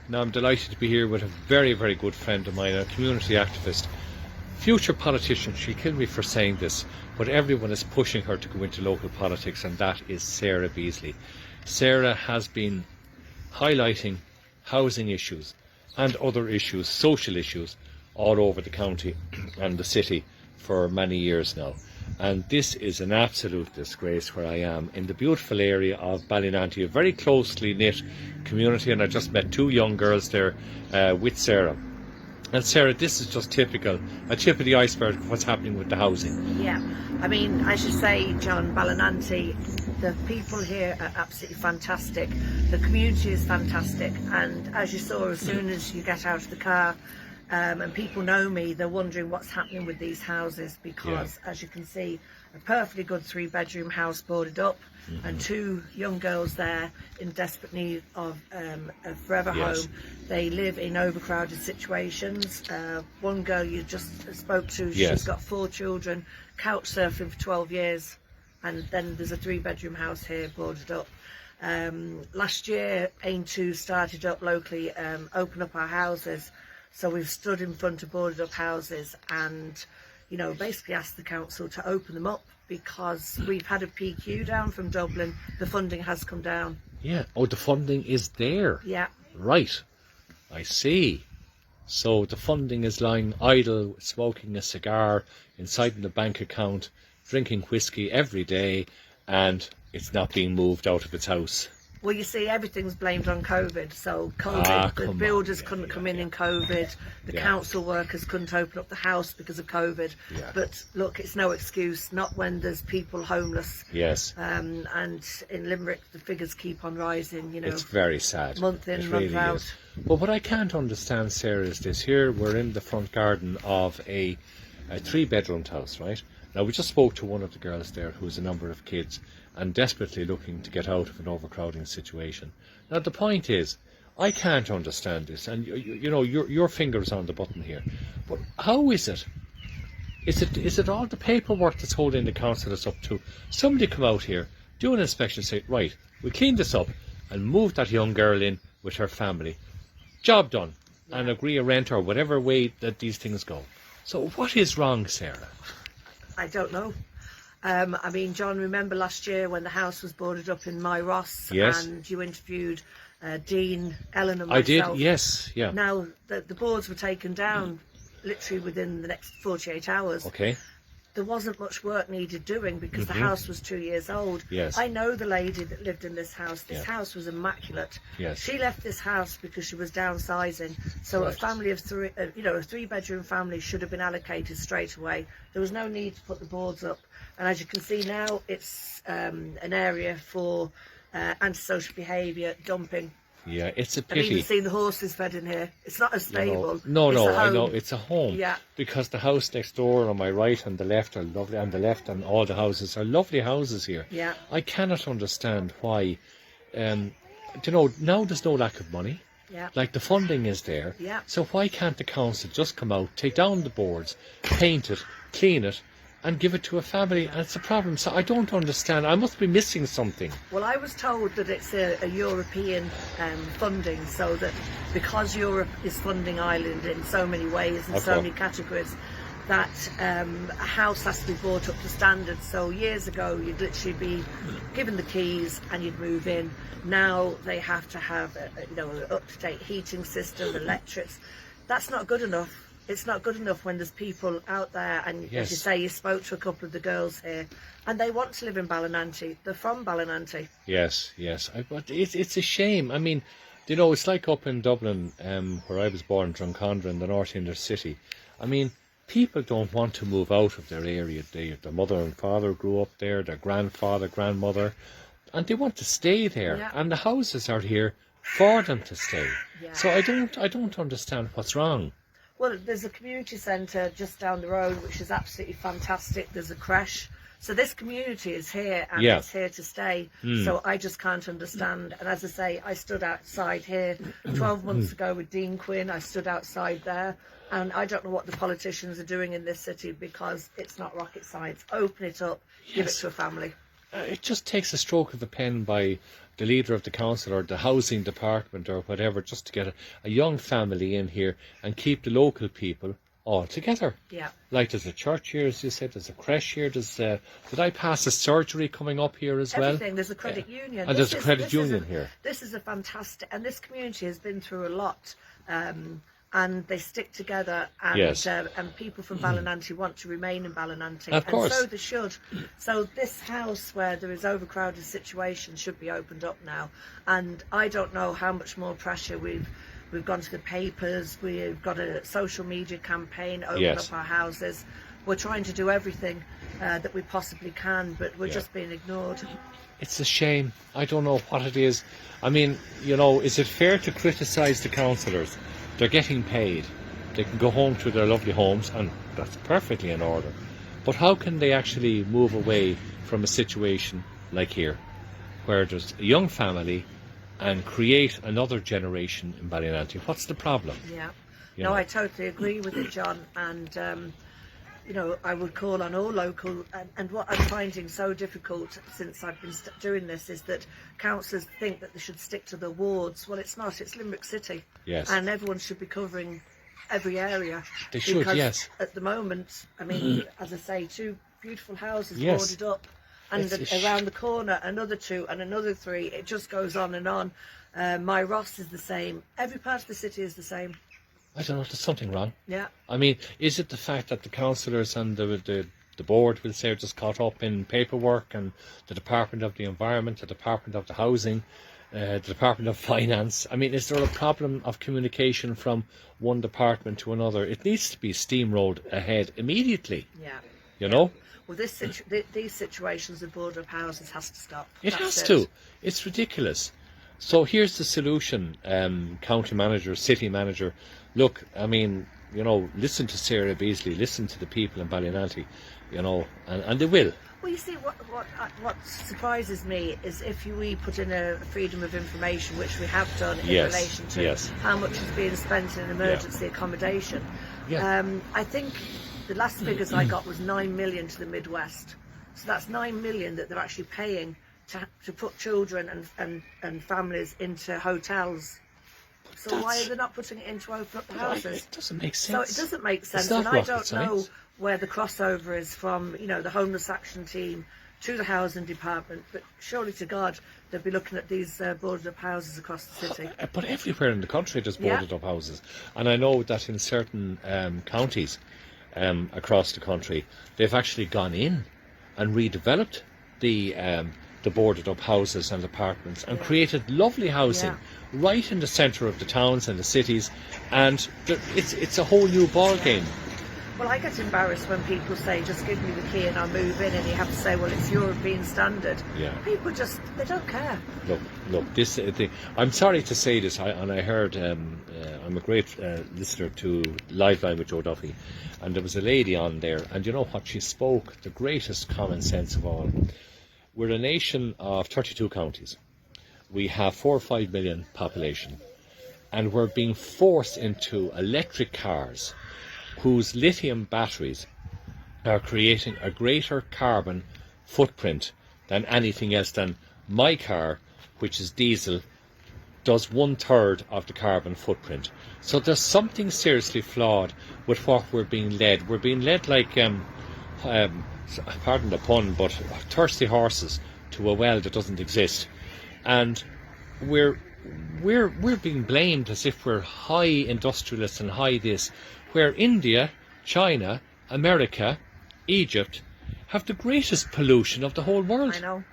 Now I'm delighted to be here with a very, very good friend of mine, a community activist, future politician. She'll kill me for saying this, but everyone is pushing her to go into local politics, and that is Sarah Beasley. Sarah has been highlighting housing issues and other issues, social issues, all over the county and the city for many years now. And this is an absolute disgrace where I am, in the beautiful area of Ballinanty, a very closely knit community, and I just met two young girls there with Sarah. And Sarah, this is just a tip of the iceberg of what's happening with the housing. Yeah, I mean, as you say, John, Ballinanty, the people here are absolutely fantastic. The community is fantastic, and as you saw, as soon as you get out of the car, and people know me, they're wondering what's happening with these houses because, as you can see, a perfectly good 3-bedroom house boarded up, and two young girls there in desperate need of a forever home. They live in overcrowded situations. One girl you just spoke to, she's got 4 children, couch surfing for 12 years, and then there's a 3-bedroom house here boarded up. Last year, Aontú started up locally, open up our houses. So we've stood in front of boarded up houses and, you know, basically asked the council to open them up because we've had a PQ down from Dublin. The funding has come down. Yeah. Oh, the funding is there. Yeah. Right. I see. So the funding is lying idle, smoking a cigar, inside the bank account, drinking whiskey every day, and it's not being moved out of its house. Well, you see, everything's blamed on COVID. So COVID, the builders couldn't come in COVID. The council workers couldn't open up the house because of COVID. Yeah. But look, it's no excuse, not when there's people homeless. Yes. And in Limerick, the figures keep on rising, you know. It's very sad. Month in, month out. But what I can't understand, Sarah, is this. Here we're in the front garden of a 3-bedroomed house, right? Now, we just spoke to one of the girls there who has a number of kids and desperately looking to get out of an overcrowding situation. Now, the point is, I can't understand this, and you know, your finger's on the button here. But how is it? Is it all the paperwork that's holding the council us up to? Somebody come out here, do an inspection, say, right, we clean this up and move that young girl in with her family. Job done. And agree a rent or whatever way that these things go. So what is wrong, Sarah? I don't know. I mean, John, remember last year when the house was boarded up in My Ross, and you interviewed Dean, Ellen and myself. I did, yes, yeah. Now, the boards were taken down literally within the next 48 hours. Okay. There wasn't much work needed doing because the house was 2 years old. Yes. I know the lady that lived in this house. This house was immaculate. Yes. She left this house because she was downsizing. So a family of 3, a 3-bedroom family should have been allocated straight away. There was no need to put the boards up. And as you can see now, it's an area for antisocial behaviour, dumping. Yeah, it's a pity. I've even seen the horses fed in here. It's not a stable. No, I know, it's a home. Yeah. Because the house next door on my right and the left are lovely, and the left and all the houses are lovely houses here. Yeah. I cannot understand why, now there's no lack of money. Yeah. Like the funding is there. Yeah. So why can't the council just come out, take down the boards, paint it, clean it, and give it to a family? And it's a problem. So I don't understand. I must be missing something. Well, I was told that it's a European funding, so that because Europe is funding Ireland in so many ways and so many categories, that a house has to be brought up to standard. So years ago, you'd literally be given the keys and you'd move in. Now they have to have an up-to-date heating system, electrics. That's not good enough. It's not good enough when there's people out there, and as you say, you spoke to a couple of the girls here, and they want to live in Ballinanty. They're from Ballinanty. Yes. But it's a shame. I mean, it's like up in Dublin, where I was born, Drumcondra, in the North Inner City. I mean, people don't want to move out of their area. Their mother and father grew up there, their grandfather, grandmother, and they want to stay there. Yeah. And the houses are here for them to stay. Yeah. So I don't understand what's wrong. Well, there's a community centre just down the road, which is absolutely fantastic. There's a creche. So this community is here, and it's here to stay. So I just can't understand. And as I say, I stood outside here 12 months ago with Dean Quinn. I stood outside there. And I don't know what the politicians are doing in this city, because it's not rocket science. Open it up, give it to a family. It just takes a stroke of the pen by the leader of the council or the housing department or whatever, just to get a young family in here and keep the local people all together. Yeah. Like there's a church here, as you said, there's a creche here, did I pass a surgery coming up here as well? Everything. There's a credit union. And there's a credit union here. This is a fantastic, and this community has been through a lot. And they stick together, and Yes. And people from Ballinanty want to remain in Ballinanty, Of course. and so they should. So this house where there is overcrowded situation should be opened up now, and I don't know how much more pressure we've gone to the papers. We've got a social media campaign, open Yes. up our houses. We're trying to do everything that we possibly can, but we're Yeah. just being ignored. It's a shame. I don't know what it is. I mean, you know, is it fair to criticise the councillors? They're getting paid. They can go home to their lovely homes, and that's perfectly in order. But how can they actually move away from a situation like here, where there's a young family, and create another generation in Ballinanty? What's the problem? Yeah. You No, know. I totally agree with it, John. And, you know, I would call on all local, and what I'm finding so difficult since I've been doing this is that councillors think that they should stick to the wards. Well, it's not, it's Limerick City. Yes. And everyone should be covering every area. They should, because yes. at the moment, I mean, as I say, 2 beautiful houses Yes. boarded up. And It's a around the corner, another 2 and another 3. It just goes on and on. My Ross is the same. Every part of the city is the same. I don't know, there's something wrong. Yeah. I mean, is it the fact that the councillors and the board will say are just caught up in paperwork, and the Department of the Environment, the Department of the Housing, the Department of Finance? I mean, is there a problem of communication from one department to another? It needs to be steamrolled ahead immediately, Yeah. you know? Well, these situations of boarded up houses has to stop. It That's has to. It's ridiculous. So here's the solution, county manager, city manager. Look, I mean, you know, listen to Sarah Beasley, listen to the people in Ballinanty, you know, and they will. Well, you see, what surprises me is if we put in a freedom of information, which we have done in Yes, relation to yes. how much is being spent in emergency accommodation. Yeah. I think the last figures I got was 9 million to the Midwest. So that's 9 million that they're actually paying to put children and families into hotels. So why are they not putting it in to open up the houses? It doesn't make So sense. it doesn't make sense, not and I rocket don't know science. where the crossover is from, you know, the homeless action team to the housing department, but surely to God they'll be looking at these boarded up houses across the city. But everywhere in the country there's Yeah. boarded up houses. And I know that in certain counties across the country, they've actually gone in and redeveloped the boarded up houses and apartments and created lovely housing right in the centre of the towns and the cities, and it's a whole new ball game. Well, I get embarrassed when people say, just give me the key and I'll move in, and you have to say, well, it's European standard. Yeah. People just, they don't care. Look. This I'm sorry to say this, I heard. I'm a great listener to Liveline with Joe Duffy, and there was a lady on there, and you know what? She spoke the greatest common sense of all. We're a nation of 32 counties. We have 4 or 5 million population, and we're being forced into electric cars whose lithium batteries are creating a greater carbon footprint than anything else. Than my car, which is diesel, does 1/3 of the carbon footprint. So there's something seriously flawed with what we're being led. We're being led like, pardon the pun, but thirsty horses to a well that doesn't exist. And we're being blamed as if we're high industrialists and high this, where India, China, America, Egypt have the greatest pollution of the whole world. I know.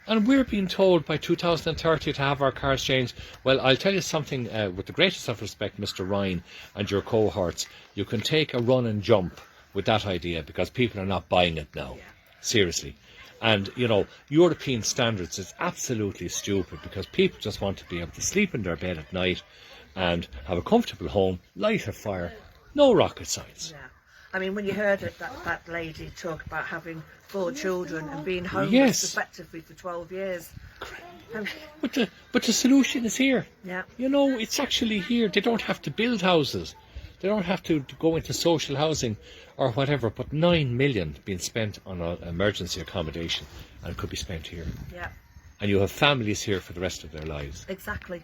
And we're being told by 2030 to have our cars changed. Well, I'll tell you something, with the greatest of respect, Mr. Ryan and your cohorts, you can take a run and jump with that idea, because people are not buying it now. Yeah. Seriously. And, you know, European standards is absolutely stupid, because people just want to be able to sleep in their bed at night and have a comfortable home, light a fire. No rocket science. Yeah. I mean, when you heard that lady talk about having 4 children and being homeless Yes. effectively for 12 years. I mean, But the solution is here. yeah. You know, it's actually here. They don't have to build houses. They don't have to go into social housing or whatever. But 9 million being spent on emergency accommodation, and could be spent here. Yeah. And you have families here for the rest of their lives. Exactly.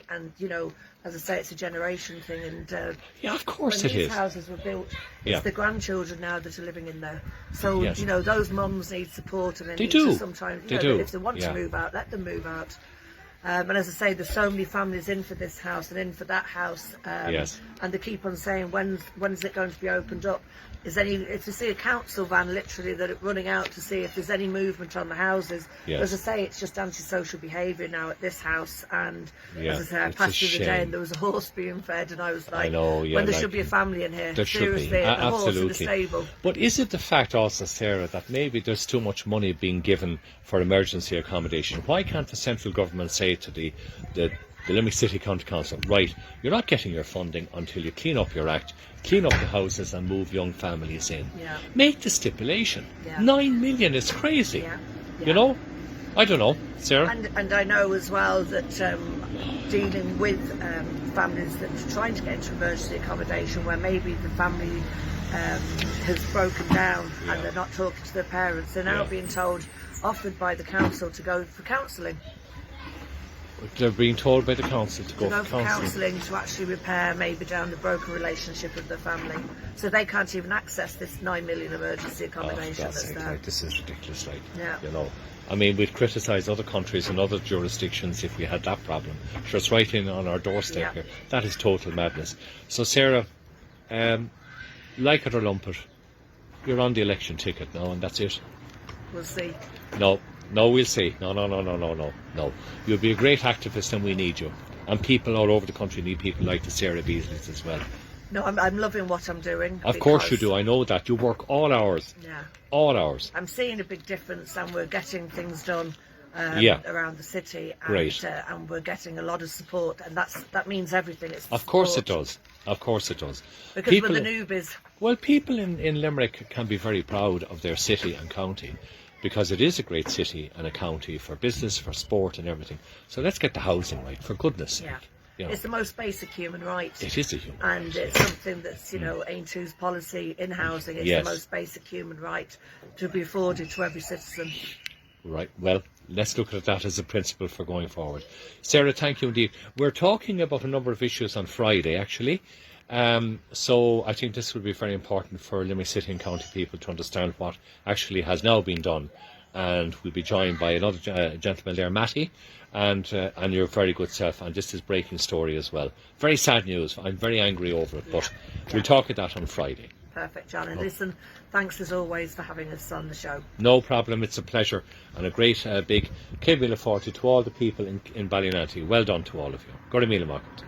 And, you know, as I say, it's a generation thing. And Yeah, of course when it these is. houses were built, Yeah. it's the grandchildren now that are living in there. So, Yes. you know, those mums need support, and they They need do. to sometimes, They you know, do. if they want Yeah. to move out, let them move out. And as I say, there's so many families in for this house and in for that house. Yes. And they keep on saying, when's it going to be opened up? If you see a council van literally that are running out to see if there's any movement on the houses, Yes. as I say, it's just antisocial behaviour now at this house. And Yeah, as I say, I it's a passed through the day shame. and there was a horse being fed, and I was like, know, yeah, when there like, should be a family in here, there should be. seriously, a horse in a Absolutely. stable. But is it the fact also, Sarah, that maybe there's too much money being given for emergency accommodation? Why can't the central government say to the Limerick City County Council, right, you're not getting your funding until you clean up your act, clean up the houses and move young families in? Yeah. Make the stipulation. Yeah. 9 million is crazy. Yeah. You know? I don't know, Sarah. And I know as well that dealing with families that are trying to get into emergency accommodation, where maybe the family has broken down Yeah. and they're not talking to their parents, they're now Yeah. being offered by the council to go for counselling. They're being told by the council to go for counselling. Counselling to actually repair maybe down the broken relationship of the family. So they can't even access this 9 million emergency accommodation God's that's sake, there. like, this is ridiculous, like, Yeah. you know. I mean, we'd criticise other countries and other jurisdictions if we had that problem. Sure, it's right in on our doorstep Yeah. here. That is total madness. So, Sarah, like it or lump it, you're on the election ticket now, and that's it. We'll see. No, we'll see. No. You'll be a great activist, and we need you. And people all over the country need people like the Sarah Beasleys as well. No, I'm loving what I'm doing. Of course you because- do. I know that. You work all hours. Yeah. All hours. I'm seeing a big difference, and we're getting things done Yeah. around the city, and, Great. And we're getting a lot of support, and that means everything. It's the Of course it support. does. Of course it does. Because we're the newbies. Well, people in Limerick can be very proud of their city and county, because it is a great city and a county for business, for sport and everything. So let's get the housing right, for goodness sake. Yeah. You know, It's the most basic human right. it is a human And right. it's something that's, you know, Aontú's policy in housing. It's Yes. the most basic human right to be afforded to every citizen. Right, well, let's look at that as a principle for going forward. Sarah, thank you indeed. We're talking about a number of issues on Friday, actually. So I think this will be very important for Limerick City and County people to understand what actually has now been done. And we'll be joined by another gentleman there, Matty, and your very good self. And this is breaking story as well. Very sad news. I'm very angry over it, but we'll talk at that on Friday. Perfect, John. And listen, thanks as always for having us on the show. No problem. It's a pleasure and a great big Kevila 40 to all the people in Ballynanty. Well done to all of you. Go to Mila Market.